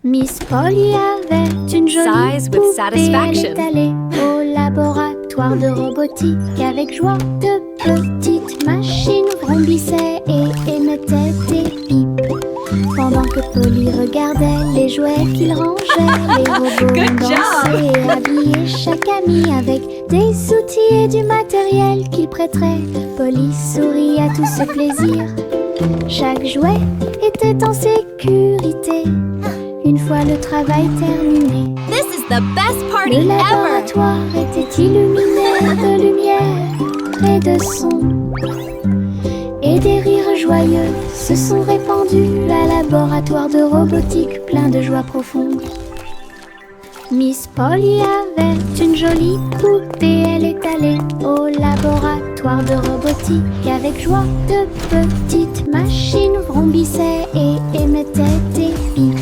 Miss Polly avait une jolie Sighs with poupée. satisfaction. Elle est allée au laboratoire de robotique. Avec joie, de petites machines vrombissaient et émettaient des pipes. Pendant que Polly regardait les jouets qu'il rangeait, les robots Good dansaient et habillaient chaque ami avec des outils et du matériel qu'il prêterait. Polly sourit à tout ce plaisir. Chaque jouet était en sécurité. Une fois le travail terminé, This is the best party le ever! laboratoire était illuminé de lumière et de son. Et des rires joyeux se sont répandus à laboratoire de robotique plein de joie profonde. Miss Polly avait une jolie poupée. Elle est allée au laboratoire de robotique. Avec joie, de petites machines vrombissaient et émettaient des pipes.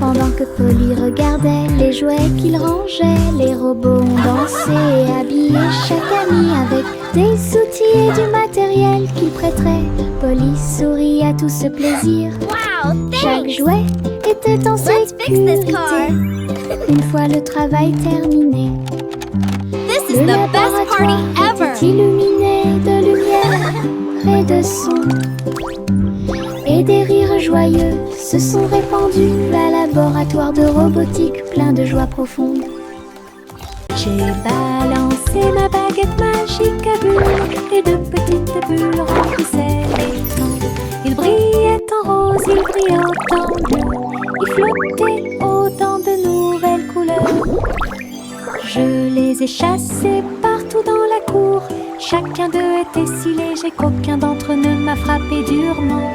Pendant que Polly regardait les jouets qu'il rangeait, les robots ont dansé et habillé chaque ami avec des outils et du matériel qu'il prêterait. Polly sourit à tout ce plaisir. Wow, Chaque jouet était en Let's fix this sécurité. car. Une fois le travail terminé, This is le the best party laboratoire ever! était illuminé de lumière et de son. Et des rires joyeux se sont répandus à laboratoire de robotique plein de joie profonde. J'ai balancé ma baguette magique à bulles et de petites bulles remplissaient les temps. Il brillait en rose, il brillait en bleu, il flottait autant de nouvelles couleurs. Je les ai chassés partout dans la cour. Chacun d'eux était si léger qu'aucun d'entre eux ne m'a frappé durement.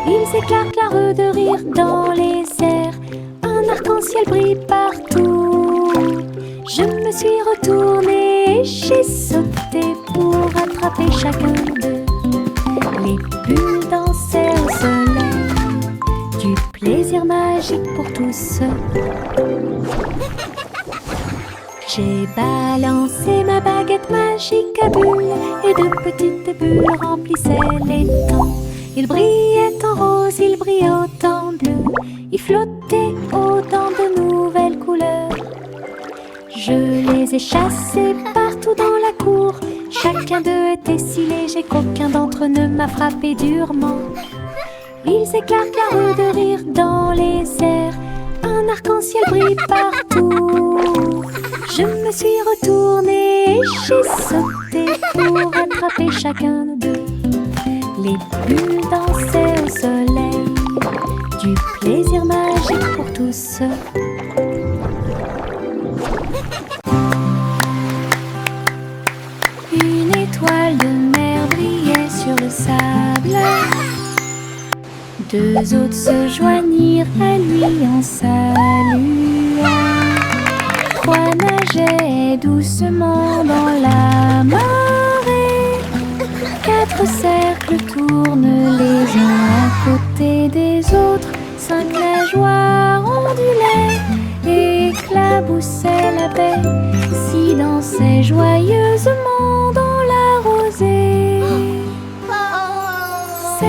Ils éclatent la rue de rire dans les airs. Un arc-en-ciel brille partout. Je me suis retournée et j'ai sauté pour attraper chacun d'eux. Les bulles dansaient au soleil, du plaisir magique pour tous. J'ai balancé ma baguette magique à bulles et de petites bulles remplissaient les temps. Il brillait en rose, il brillait en bleu, il flottait autant de nouvelles couleurs. Je les ai chassés partout dans la cour. Chacun d'eux était si léger qu'aucun d'entre eux ne m'a frappé durement. Ils éclatent la rue de rire dans les airs. Un arc-en-ciel brille partout. Je me suis retournée et j'ai sauté pour attraper chacun d'eux. Les bulles dansaient au soleil, du plaisir magique pour tous. Une étoile de mer brillait sur le sable. Deux autres se joignirent à lui en saluant. Trois nageaient doucement dans la marée. Quatre cercles tournent les uns à côté des autres. Cinq nageoires ondulaient et éclaboussaient la baie. Six dansaient joyeusement dans la rosée. 7,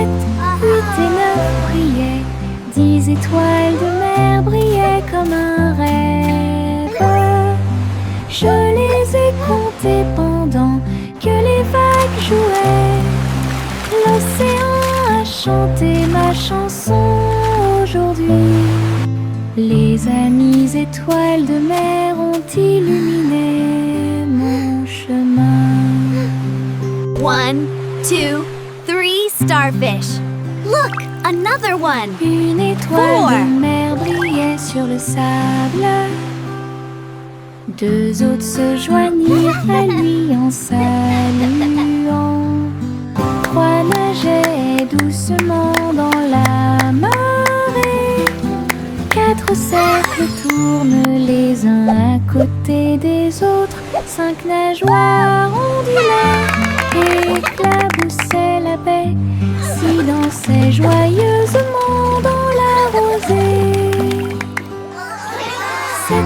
8 et 9 brillaient. 10 étoiles de mer brillaient comme un rêve. Je les ai comptées pendant que les vagues jouaient. L'océan a chanté ma chanson aujourd'hui. Les amies étoiles de mer ont illuminé mon chemin. 1, 2, 3 starfish. Look, another one. Une étoile 4. de mer brillait sur le sable. Deux autres se joignirent à lui en saluant. Trois nageaient doucement dans la marée. Quatre cercles tournent les uns à côté des autres. Cinq nageoires ondulaient et éclaboussaient la baie. Six dansaient joyeusement dans la rosée. 7,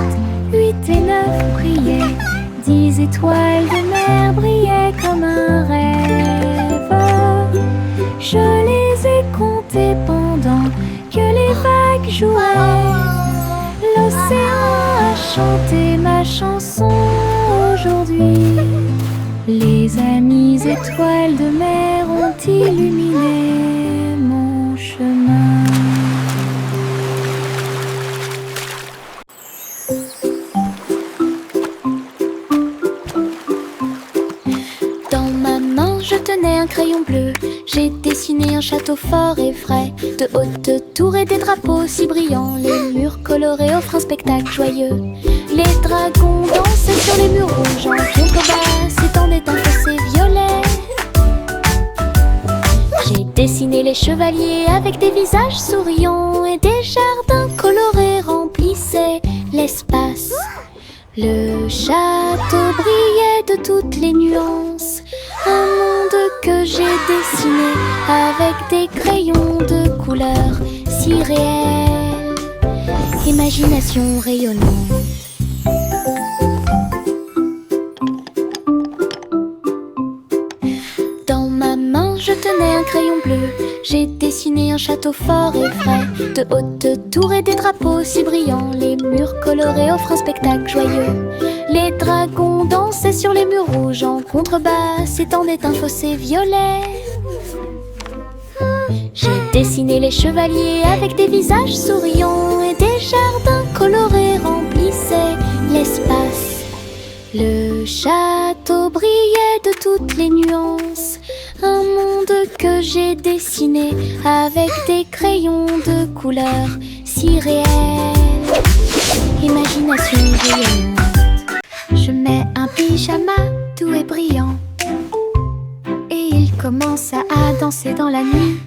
8 et 9 brillaient. 10 étoiles de mer brillaient comme un rêve. Je les ai comptées pendant que les vagues jouaient. chanter ma chanson aujourd'hui. Les amies étoiles de mer ont illuminé mon chemin. Dans ma main, je tenais un crayon bleu. J'ai dessiné un château fort et frais, de hautes tours et des drapeaux si brillants, les murs colorés offrent un spectacle joyeux. Les dragons dansaient sur les murs rouges, en contrebas s'étendait un fossé violet. J'ai dessiné les chevaliers avec des visages souriants, et des jardins colorés remplissaient l'espace. Le château brillait de toutes les nuances, un monde que j'ai dessiné avec des crayons de couleurs si réels, imagination rayonnante. Dans ma main, je tenais un crayon bleu. J'ai dessiné un château fort et frais, de hautes tours et des drapeaux si brillants, les murs colorés offrent un spectacle joyeux. Les dragons dansaient sur les murs rouges, en contrebas s'étendait un fossé violet. J'ai dessiné les chevaliers avec des visages souriants, et des jardins colorés remplissaient l'espace. Le château brillait de toutes les nuances, un monde que j'ai dessiné avec des crayons de couleurs si réels, imagination rayonnante. Je mets un pyjama doux et brillant, et il commence à danser dans la nuit,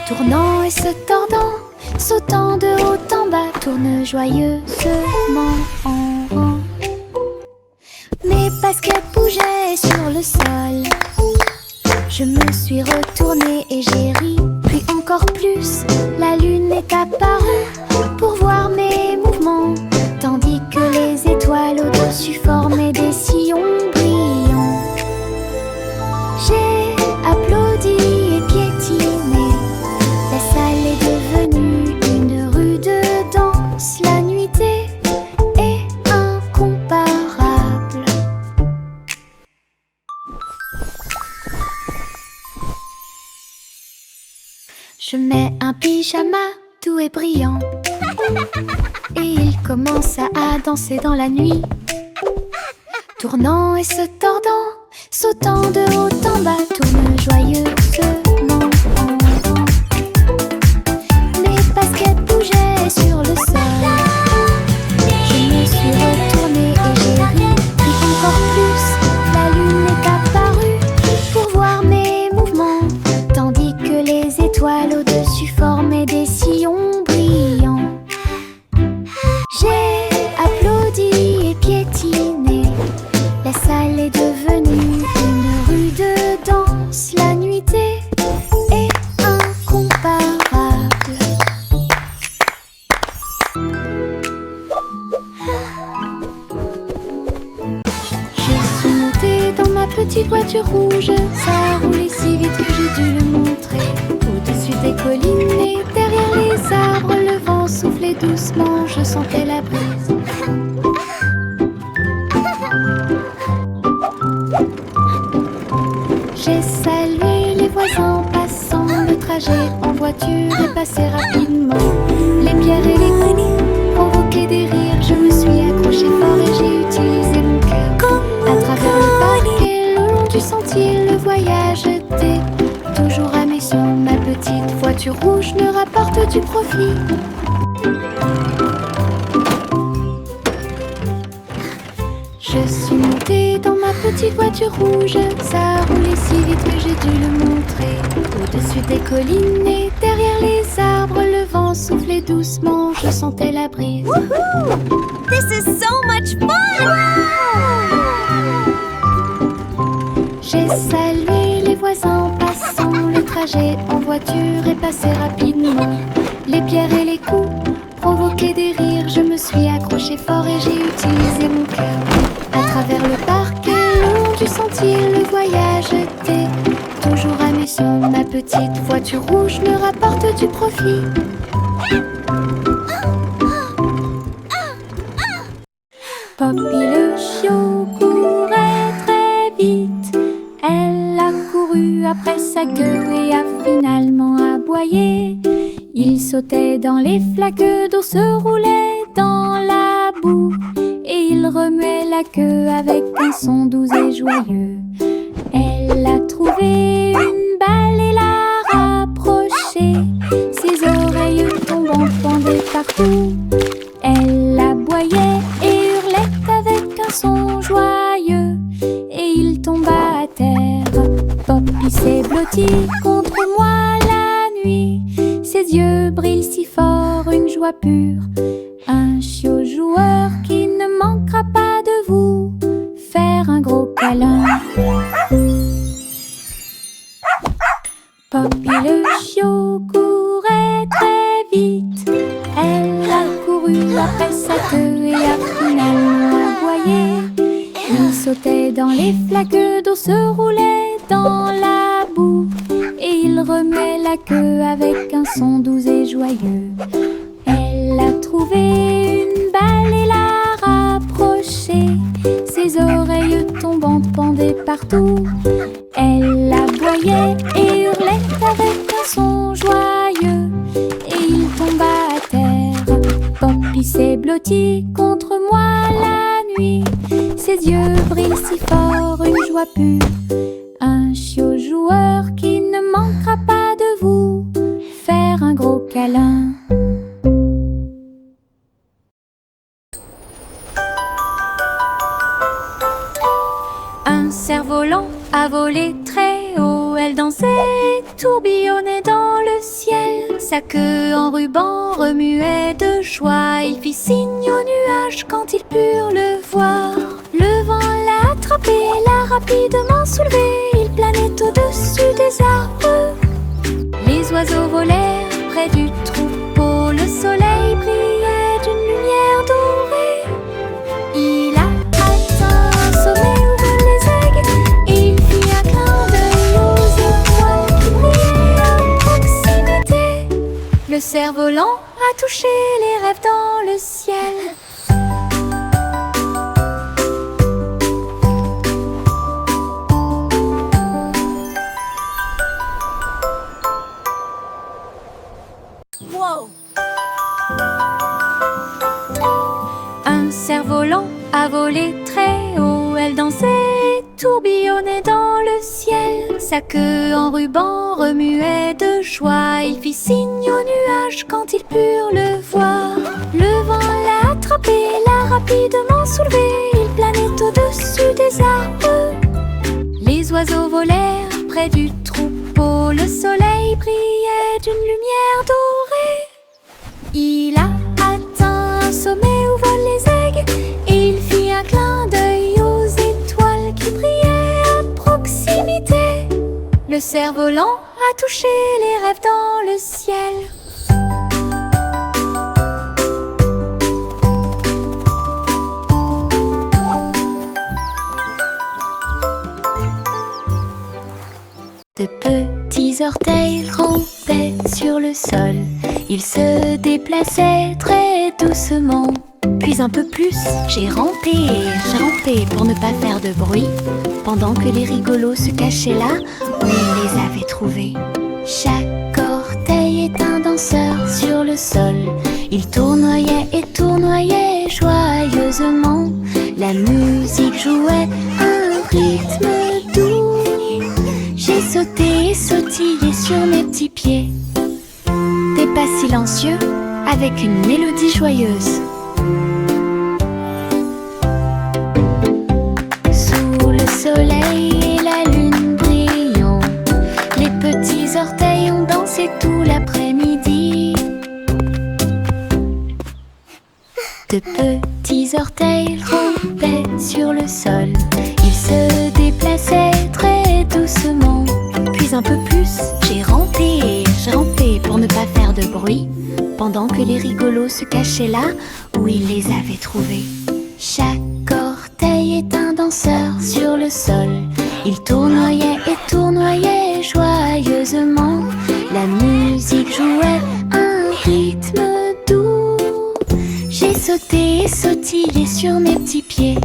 tournant et se tordant, sautant de haut en bas, tourne joyeusement en rond. Mes baskets bougeaient sur le sol. Je me suis retournée et j'ai ri, puis encore plus. La lune est apparue pour voir mes mouvements, tandis que les étoiles au-dessus formaient des sillons brillants. J'ai applaudi et piétiné. La salle est devenue une rue de danse. La nuitée est incomparable. Je mets un pyjama doux et brillant, et il commence à danser dans la nuit, tournant et se tordant, sautant de haut en bas, tourne joyeusement en rond. Mes baskets bougeaient sur le sol. Je me suis retournée et j'ai ri, puis encore plus. La lune est apparue pour voir mes mouvements, tandis que les étoiles au-dessus formaient des sillons brillants. J'ai applaudi et piétiné. La salle est devenue une rue de danse. La nuitée est incomparable. Je suis montée dans ma petite voiture rouge. Ça roulait si vite que j'ai dû le montrer. Au-dessus des collines et derrière les arbres, le vent soufflait doucement, je sentais la brise. J'ai salué les voisins passant, le trajet en voiture est passé rapidement. Les pierres et les coups provoquaient des rires, je me suis accrochée fort et j'ai utilisé mon cœur. À travers le parc et le long du sentier, le voyage était toujours amusant. Ma petite voiture rouge me rapporte du profit. Je suis montée dans ma petite voiture rouge. Ça roulait si vite que j'ai dû le montrer. Au-dessus des collines et derrière les arbres, le vent soufflait doucement, je sentais la brise. Woohoo! This is so much fun! J'ai salué les voisins passant, le trajet en voiture est passé rapidement. Les pierres et les coups provoquaient des rires, je me suis accrochée fort et j'ai utilisé mon cœur. À travers le parc et le long du sentier, le voyage était toujours amusant. Ma petite voiture rouge me rapporte du profit. Poppy le chiot courait très vite. Elle a couru après sa queue et a finalement aboyé. Il sautait dans les flaques d'eau, se roulait dans la boue, et il remuait la queue avec un son doux et joyeux. Elle a trouvé une balle et l'a rapprochée, ses oreilles tombantes pendaient partout. Elle aboyait et hurlait avec un son joyeux, et il tomba à terre. Poppy s'est blotti contre moi la nuit, ses yeux brillent si fort, une joie pure. Un chiot joueur qui ne manquera pas de vous faire un gros câlin. Poppy le chiot courait très vite. Elle a couru après sa queue et a finalement aboyé. Il sautait dans les flaques d'eau, se roulait dans la boue, et il remuait la queue avec un son doux et joyeux. Elle a trouvé une balle et l'a rapprochée, ses oreilles tombantes pendaient partout. Elle aboyait et hurlait avec un son joyeux, et il tomba à terre. Poppy s'est blotti contre moi la nuit, ses yeux brillent si fort, une joie pure. Un chiot joueur qui ne manquera pas de vous faire un gros câlin. Un cerf-volant a volé très haut, elle dansait, tourbillonnait dans le ciel. Sa queue en ruban remuait de joie, il fit signe aux nuages quand ils purent le voir. Le vent l'a attrapé, l'a rapidement soulevé, il planait au-dessus des arbres. Les oiseaux volèrent près du troupeau, le soleil brillait d'une lumière dorée. Il a atteint un sommet où volent les aigues, et il fit un clin d'œil aux étoiles qui brillaient à proximité. Le cerf-volant a touché les rêves dans le ciel. Un cerf-volant a volé très haut, elle dansait, tourbillonnait dans le ciel. Sa queue en ruban remuait de joie, il fit signe aux nuages quand ils purent le voir. Le vent l'a attrapé, l'a rapidement soulevé, il planait au-dessus des arbres. Les oiseaux volèrent près du troupeau, le soleil brillait d'une lumière dorée. Il a atteint un sommet où volent les aigues, et il fit un clin d'œil aux étoiles qui brillaient à proximité. Le cerf-volant a touché les rêves dans le ciel. De petits orteils rampaient sur le sol, ils se déplaçaient très doucement. Puis un peu plus, j'ai rampé pour ne pas faire de bruit, pendant que les rigolos se cachaient là où ils les avaient trouvés. Chaque orteil est un danseur sur le sol, il tournoyait et tournoyait joyeusement. La musique jouait un rythme doux. J'ai sauté et sautillé sur mes petits pieds, des pas silencieux avec une mélodie joyeuse. Sous le soleil et la lune brillant, les petits orteils ont dansé tout l'après-midi. De petits orteils rampaient sur le sol, ils se déplaçaient très doucement. Puis un peu plus, j'ai rampé pour ne pas faire de bruit, pendant que les rigolos se cachaient là où ils les avaient trouvés. Chaque orteil est un danseur sur le sol, il tournoyait et tournoyait joyeusement. La musique jouait un rythme doux. J'ai sauter et sautiller sur mes petits pieds.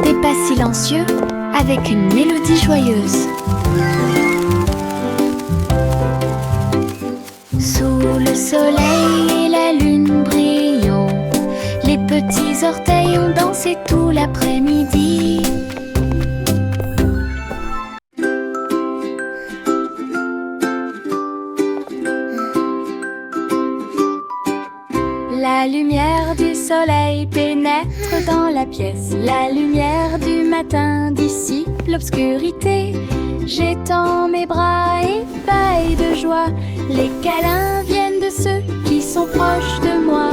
Des pas silencieux avec une mélodie joyeuse. Sous le soleil et la lune brillant, les petits orteils ont dansé tout l'après-midi. La lumière du soleil pénètre dans la pièce. La lumière du matin dissipe l'obscurité. J'étends mes bras ébahis de joie. Les câlins viennent de ceux qui sont proches de moi.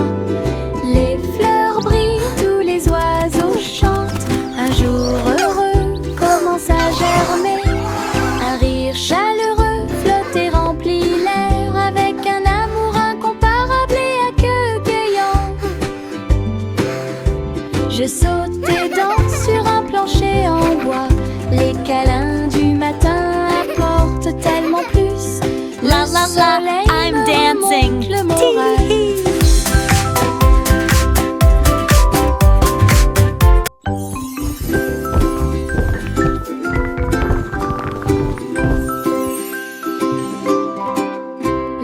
Les fleurs brillent, tous les oiseaux chantent. Un jour heureux commence à germer. Un rire chaleureux flotte et remplit l'air avec un amour incomparable et accueillant. Je saute et danse sur un plancher en bois. Les câlins du matin apportent tellement plus. La la la, I'm dancing. Le moral.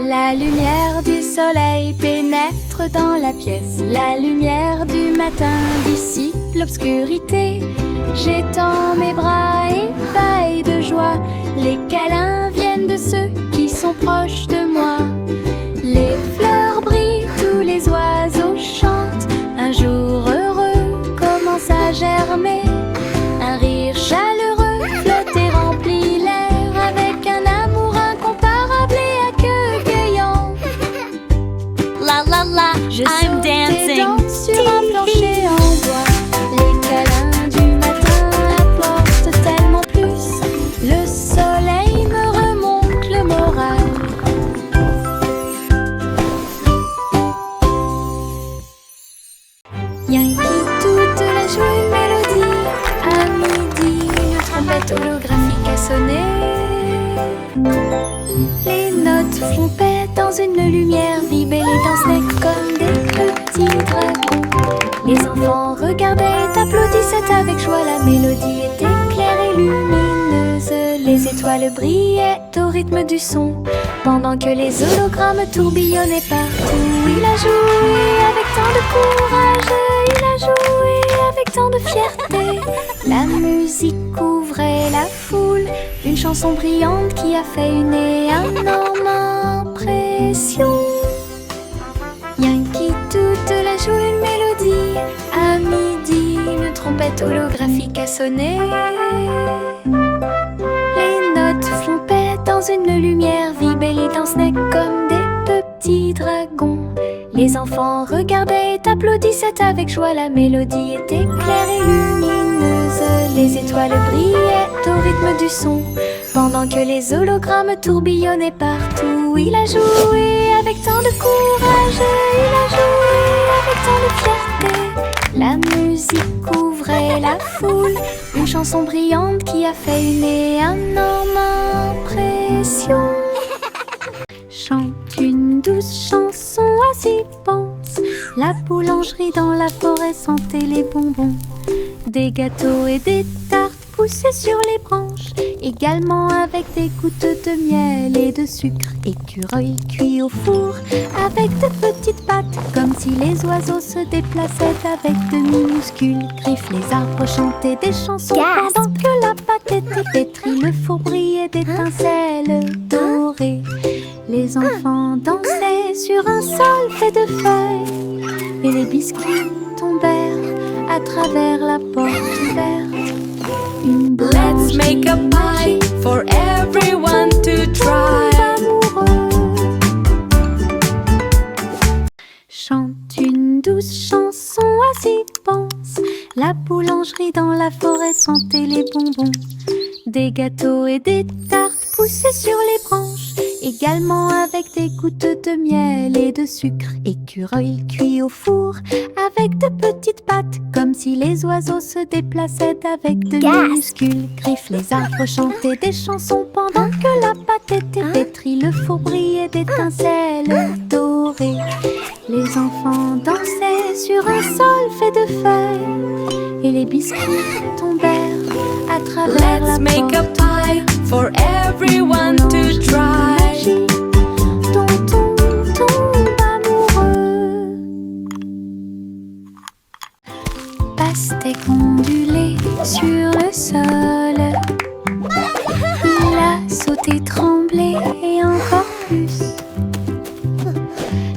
La lumière du soleil pénètre dans la pièce. La lumière du matin dissipe l'obscurité. J'étends mes bras ébahis de joie. Les câlins viennent de ceux qui sont proches de moi. Les fleurs brillent, tous les oiseaux chantent. Un jour heureux commence à germer. Un rire chaleureux flotte et remplit l'air avec un amour incomparable et accueillant. La la la, Je I'm saute et dancing. danse sur un plancher en bois. Les câlins du matin apportent tellement plus. Le soleil me remonte le moral. Yankee toute la jolie mélodie. À midi, une trompette holographique a sonné. Les notes font paix dans une lumière vive et les danses naissent comme des petits dragons. Les enfants regardaient et applaudissaient avec joie. La mélodie était claire et lumineuse. Les étoiles brillaient au rythme du son, pendant que les hologrammes tourbillonnaient partout. Il a joué avec tant de courage, il a joué avec tant de fierté. La musique couvrait la foule, une chanson brillante qui a fait une énorme impression. Yankee toute la joue une mélodie. À midi, une trompette holographique a sonné. Les notes font paix dans une lumière vive et les danses naissent comme des petits dragons. Les enfants regardaient et applaudissaient avec joie. La mélodie était claire et lumineuse. Les étoiles brillaient au rythme du son, pendant que les hologrammes tourbillonnaient partout. Il a joué avec tant de courage, il a joué avec tant de fierté. La musique couvrait la foule, une chanson brillante qui a fait une énorme impression. Chante une douce chanson, assis pense. La boulangerie dans la forêt sentait les bonbons. Des gâteaux et des tartes poussaient sur les branches, également avec des gouttes de miel et de sucre. Écureuil cuit au four avec de petites pattes, comme si les oiseaux se déplaçaient avec de minuscules griffes. Les arbres chantaient des chansons pendant que la pâte était pétrie. Le four brillait d'étincelles dorées. Les enfants dansaient sur un sol fait de feuilles, et les biscuits tombèrent à travers la porte ouverte. Une Let's make a pie for everyone to try. Chante une douce chanson, assis pense. La boulangerie dans la forêt sentait les bonbons. Des gâteaux et des tartes poussaient sur les branches, également avec des gouttes de miel et de sucre. Écureuil cuit au four avec de petites pattes, comme si les oiseaux se déplaçaient avec de minuscules griffes. Les arbres chantaient des chansons pendant que la pâte était pétrie. Le four brillait d'étincelles dorées. Les enfants dansaient sur un sol fait de feuilles et les biscuits tombèrent à travers la Let's make a porte. pie for everyone to try. Magie dont on tombe amoureux. Pastèque ondulée sur le sol. Il a sauté, tremblé et encore plus.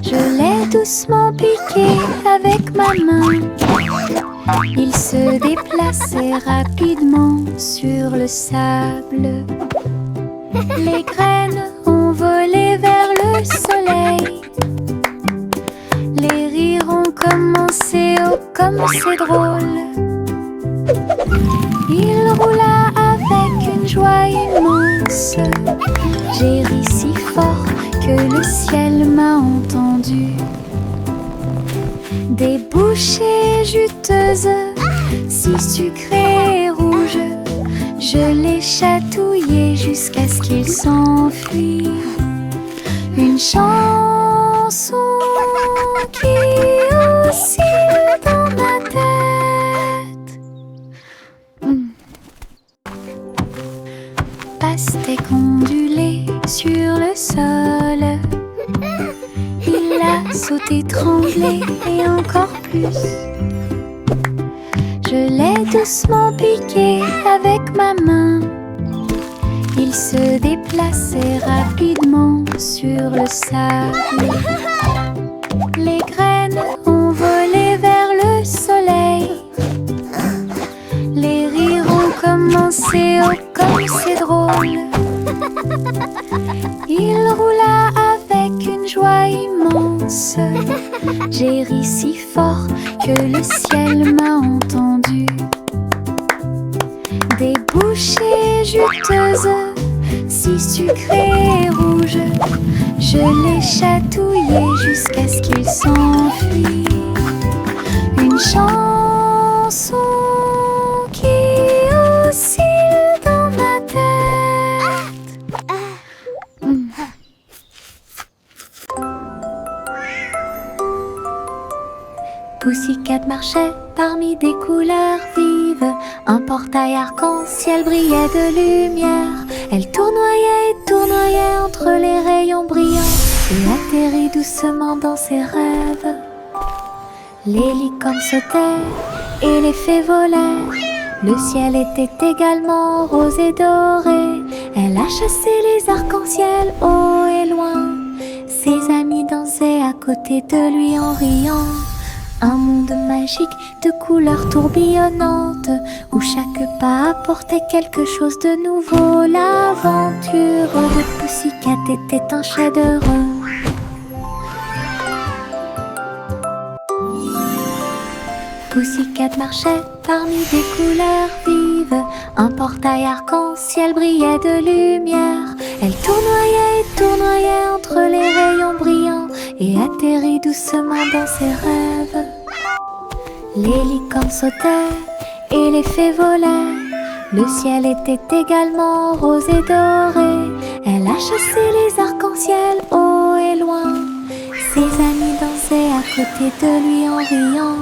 Je l'ai doucement piqué avec ma main. Il se déplaçait rapidement sur le sable. Les graines ont volé vers le soleil. Les rires ont commencé, oh comme c'est drôle. Il roula avec une joie immense. J'ai ri si fort que le ciel m'a entendu. Des bouchées juteuses, si sucrées et rouges, je les chatouillais jusqu'à ce qu'ils s'enfuient. Une chanson qui oscille dans ma tête. Pastèque ondulée sur le sol. Il a sauté, tremblé et encore plus. Je l'ai doucement piqué avec ma main. Il se déplaçait rapidement sur le sable. Les graines ont volé vers le soleil. Les rires ont commencé, oh comme c'est drôle. Il roula avec une joie immense. J'ai ri si fort que le ciel m'a entendu. Des bouchées juteuses, si sucrées et rouges, je les chatouillais jusqu'à ce qu'ils s'enfuient. Une chanson qui oscille dans ma tête. Pussycat marchait parmi des couleurs vives. Un portail arc-en-ciel brillait de lumière. Elle tournoyait et tournoyait entre les rayons brillants et atterrit doucement dans ses rêves. Les licornes sautaient et les fées volaient. Le ciel était également rose et doré. Elle a chassé les arcs-en-ciel haut et loin. Ses amis dansaient à côté de lui en riant. Un monde magique de couleurs tourbillonnantes où chaque pas apportait quelque chose de nouveau. L'aventure de Pussycat était un chef-d'œuvre. Pussycat marchait parmi des couleurs vives. Un portail arc-en-ciel brillait de lumière. Elle tournoyait et tournoyait entre les rayons brillants et atterrit doucement dans ses rêves. Les licornes sautaient et les fées volaient. Le ciel était également rose et doré. Elle a chassé les arcs-en-ciel haut et loin. Ses amis dansaient à côté de lui en riant.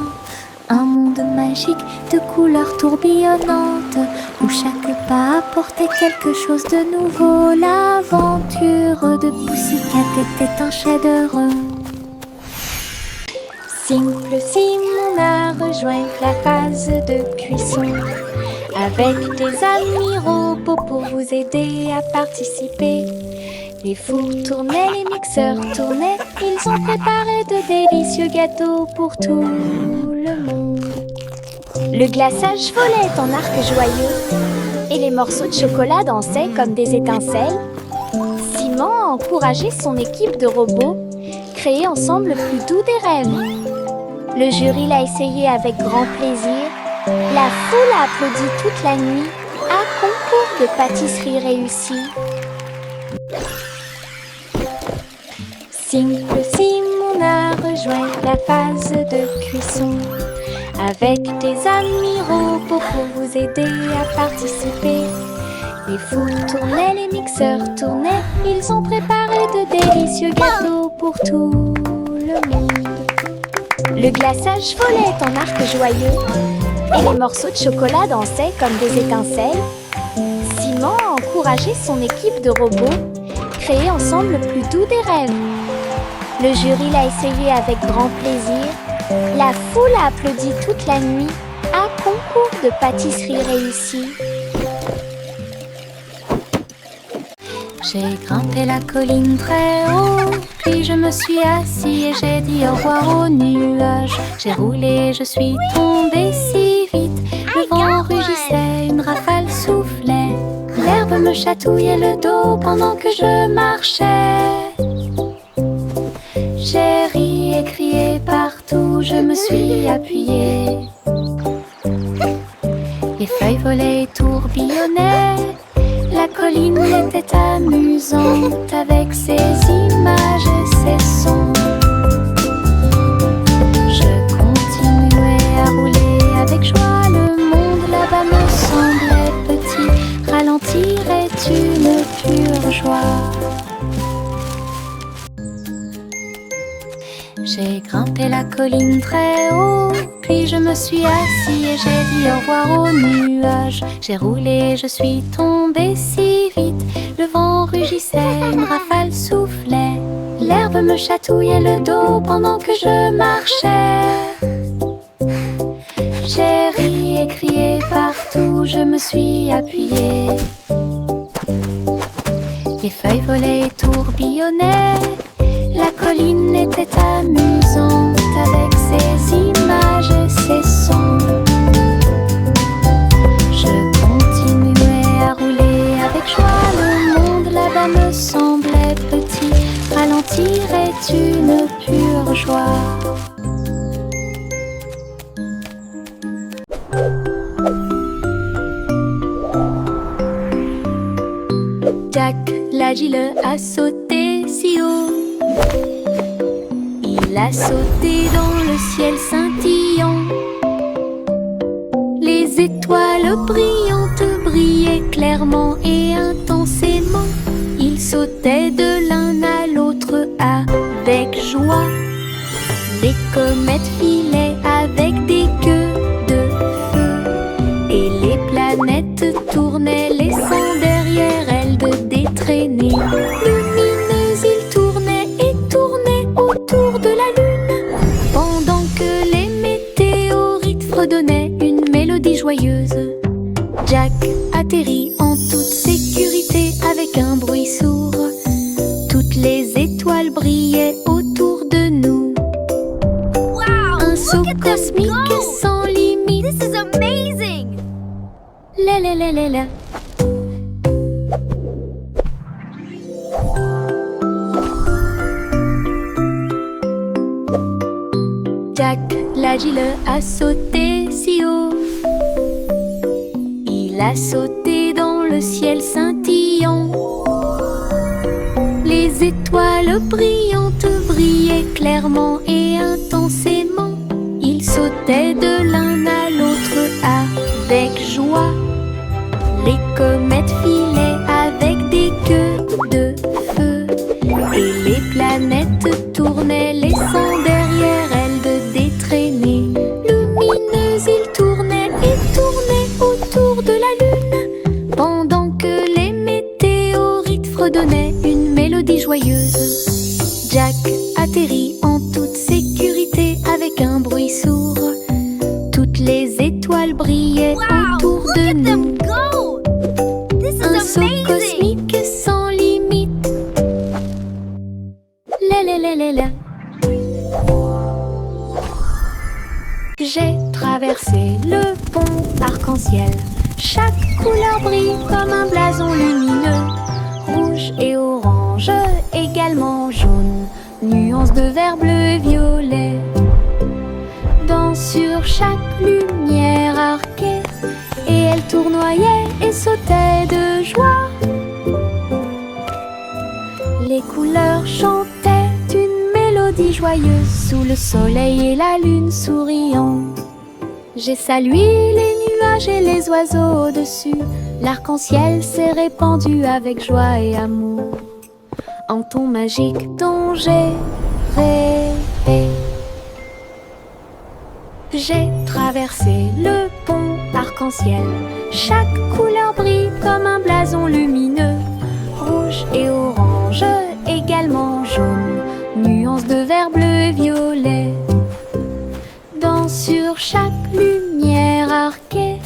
Un monde magique de couleurs tourbillonnantes où chaque pas apportait quelque chose de nouveau. L'aventure de Pussycat était un chef-d'œuvre. Simple Sim, on a rejoint la phase de cuisson avec des amis robots pour vous aider à participer. Les fours tournaient, les mixeurs tournaient, ils ont préparé de délicieux gâteaux pour tout le monde. Le glaçage volait en arc joyeux et les morceaux de chocolat dansaient comme des étincelles. Simon a encouragé son équipe de robots, créer ensemble le plus doux des rêves. Le jury l'a essayé avec grand plaisir. La foule a applaudi toute la nuit. Un concours de pâtisserie réussi. Simple Sim, on a rejoint la phase de cuisson avec des amis robots pour vous aider à participer. Les fours tournaient, les mixeurs tournaient, ils ont préparé de délicieux gâteaux pour tout le monde. Le glaçage volait en arc joyeux et les morceaux de chocolat dansaient comme des étincelles. Simon a encouragé son équipe de robots, créer ensemble le plus doux des rêves. Le jury l'a essayé avec grand plaisir. La foule a applaudi toute la nuit. Un concours de pâtisserie réussi. J'ai grimpé la colline très haut, puis je me suis assis et j'ai dit au revoir aux nuages. J'ai roulé, je suis tombée si vite, le vent rugissait, une rafale soufflait. L'herbe me chatouillait le dos pendant que je marchais. J'ai ri et crié partout, je me suis appuyée. Les feuilles volaient et tourbillonnaient. La colline était amusante avec ses images et ses sons. Je continuais à rouler avec joie. Le monde là-bas me semblait petit. Ralentir est une pure joie. J'ai grimpé la colline très haut, puis je me suis assis et j'ai dit au revoir aux nuages. J'ai roulé, je suis tombée si vite, le vent rugissait, une rafale soufflait. L'herbe me chatouillait le dos pendant que je marchais. J'ai ri et crié partout, je me suis appuyée. Les feuilles volaient et tourbillonnaient. La colline était amusante avec ses images et ses sons. Je continuais à rouler avec joie. Le monde là-bas me semblait petit. Ralentir est une pure joie. Jack l'agile a sauté si haut. Il a sauté dans le ciel scintillant. Les étoiles brillantes brillaient clairement et intensément. Il sautait de l'un à l'autre avec joie. Les comètes filaient avec des queues de feu. Et les planètes tournaient, laissant derrière elles des traînées lumineuses. Ils tournaient et tournaient autour de la lune, pendant que les météorites fredonnaient une mélodie joyeuse. Jack atterrit en toute sécurité avec un bruit sourd. Toutes les étoiles brillaient autour de nous. Un saut cosmique sans limite. This is amazing! La la la la la. Jack l'agile a sauté si haut. Il a sauté dans le ciel scintillant. Les étoiles brillantes brillaient clairement et intensément. Il sautait de l'un à l'autre avec joie. Les comètes filaient avec des queues de feu. Et les planètes tournaient, laissant derrière elles des traînées lumineuses. Ils tournaient et tournaient autour de la lune, pendant que les météorites fredonnaient une mélodie joyeuse. Jack atterrit en toute sécurité avec un bruit sourd. Toutes les étoiles brillaient autour de nous. Go! This Un is saut amazing! cosmique sans limite. La la la la la. J'ai traversé le pont arc-en-ciel. Chaque couleur brille comme un blason lumineux. Rouge et orange, également jaune. Nuances de vert, bleu et violet. Sur chaque lumière arquée, et elle tournoyait et sautait de joie. Les couleurs chantaient une mélodie joyeuse sous le soleil et la lune souriant. J'ai salué les nuages et les oiseaux au-dessus. L'arc-en-ciel s'est répandu avec joie et amour en ton magique dont j'ai rêvé. J'ai traversé le pont arc-en-ciel. Chaque couleur brille comme un blason lumineux. Rouge et orange, également jaune. Nuances de vert, bleu et violet. Sur chaque lumière arquée,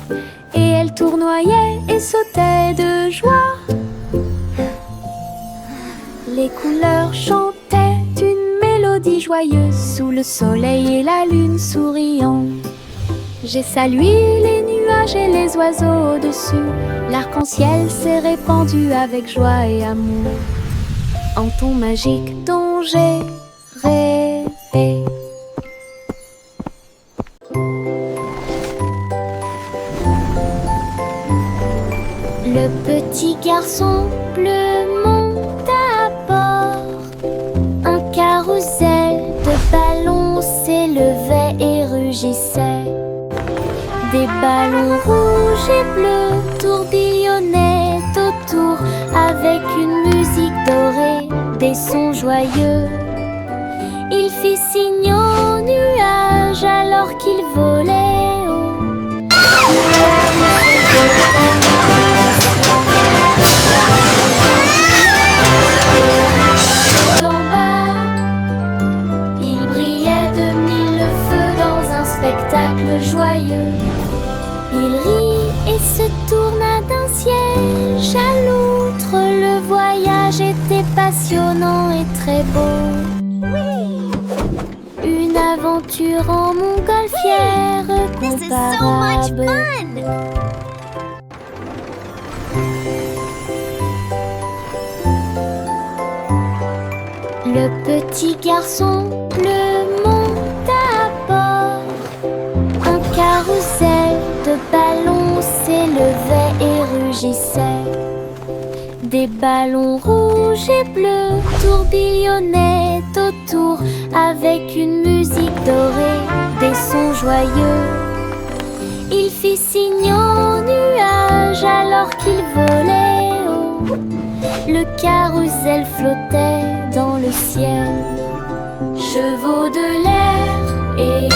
et elle tournoyait et sautait de joie. Les couleurs chantaient une mélodie joyeuse sous le soleil et la lune souriant. J'ai salué les nuages et les oiseaux au-dessus. L'arc-en-ciel s'est répandu avec joie et amour en ton magique dont j'ai rêvé. Le petit garçon bleu monte à bord. Un carrousel de ballons s'élevait et rugissait. Des ballons rouges et bleus tourbillonnaient autour avec une musique dorée, des sons joyeux. Il fit signe aux nuages alors qu'il volait haut. Joyeux, il rit et se tourna d'un siège à l'autre. Le voyage était passionnant et très beau. Une aventure en montgolfière comparable. Le petit garçon bleu monte à bord. Un carrousel de ballons s'élevait et rugissait. Des ballons rouges et bleus tourbillonnaient autour avec une musique dorée, des sons joyeux. Il fit signe aux nuages alors qu'il volait haut. Le carrousel flottait dans le ciel. Chevaux de l'air et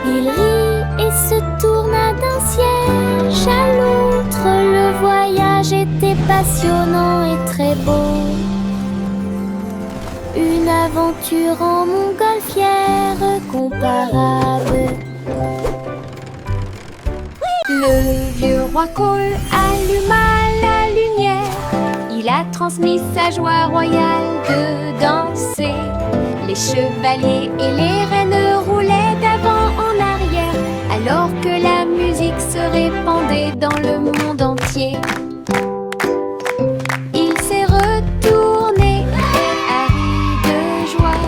il rit et se tourna d'un siège à l'autre. Le voyage était passionnant et très beau. Une aventure en montgolfière comparable. Le vieux roi Cole alluma la lumière. Il a transmis sa joie royale de danser. Les chevaliers et les reines roulaient d'avant en arrière, alors que la musique se répandait dans le monde entier. Il s'est retourné et a ri de joie.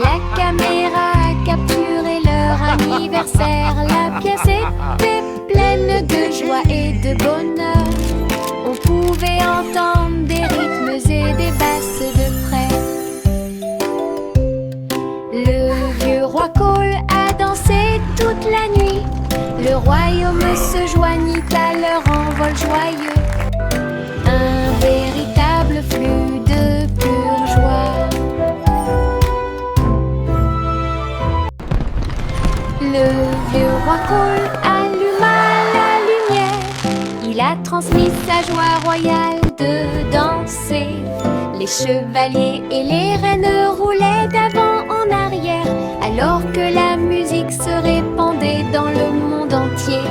La caméra a capturé leur anniversaire. La pièce était pleine de joie et de bonheur. On pouvait entendre des rythmes et des basses de près. Le vieux roi Cole a dansé toute la nuit. Le royaume se joignit à leur envol joyeux. Un véritable flux de pure joie. Le vieux roi Cole alluma la lumière. Il a transmis sa joie royale de danser. Les chevaliers et les reines roulaient d'avant en arrière, alors que la musique se répandait dans le monde entier.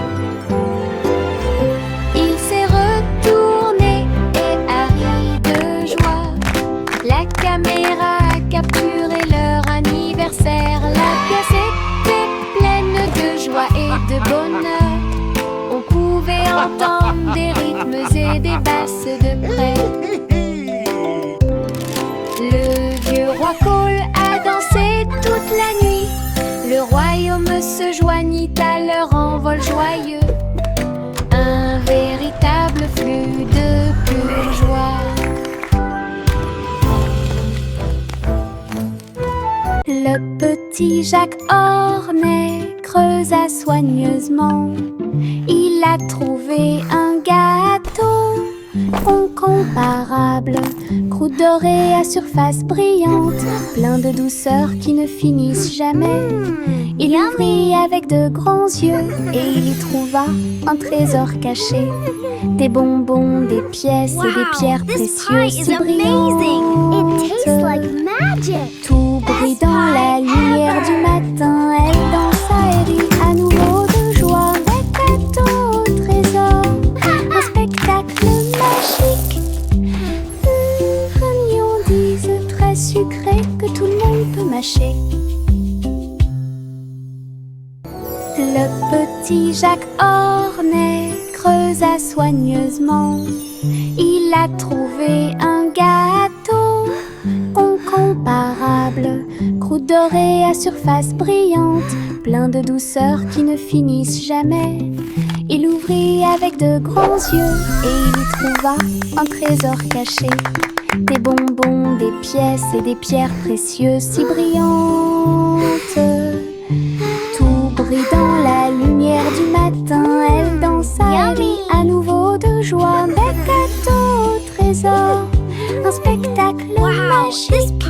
Il s'est retourné et a ri de joie. La caméra a capturé leur anniversaire. La pièce était pleine de joie et de bonheur. On pouvait entendre des rythmes et des basses de près. Le vieux roi Cole a dansé toute la nuit. Le royaume se joignit à leur envol joyeux. Un véritable flux de pure joie. Le petit Jacques Ornet creusa soigneusement. Il a trouvé un gâteau. On incomparable, croûte dorée à surface brillante, plein de douceur qui ne finissent jamais. Il ouvrit avec de grands yeux et il y trouva un trésor caché. Des bonbons, des pièces et des pierres this pie précieuses is si amazing. It tastes brillantes. like magic. Tout brille dans la lumière du matin. Elle dansa et rit à nouveau de joie. Des gâteaux au trésor, un spectacle magique. Friandise très sucrée que tout le monde peut mâcher. Le petit Jacques Ornet creusa soigneusement. Il a trouvé un gâteau incomparable, croûte dorée à surface brillante, plein de douceur qui ne finissent jamais. Il ouvrit avec de grands yeux et il y trouva un trésor caché. Des bonbons, des pièces et des pierres précieuses si brillantes. Tout brille dans la lumière du matin. Elle dansa et rit à nouveau de joie. Des gâteaux au trésor, un spectacle Wow, this magique.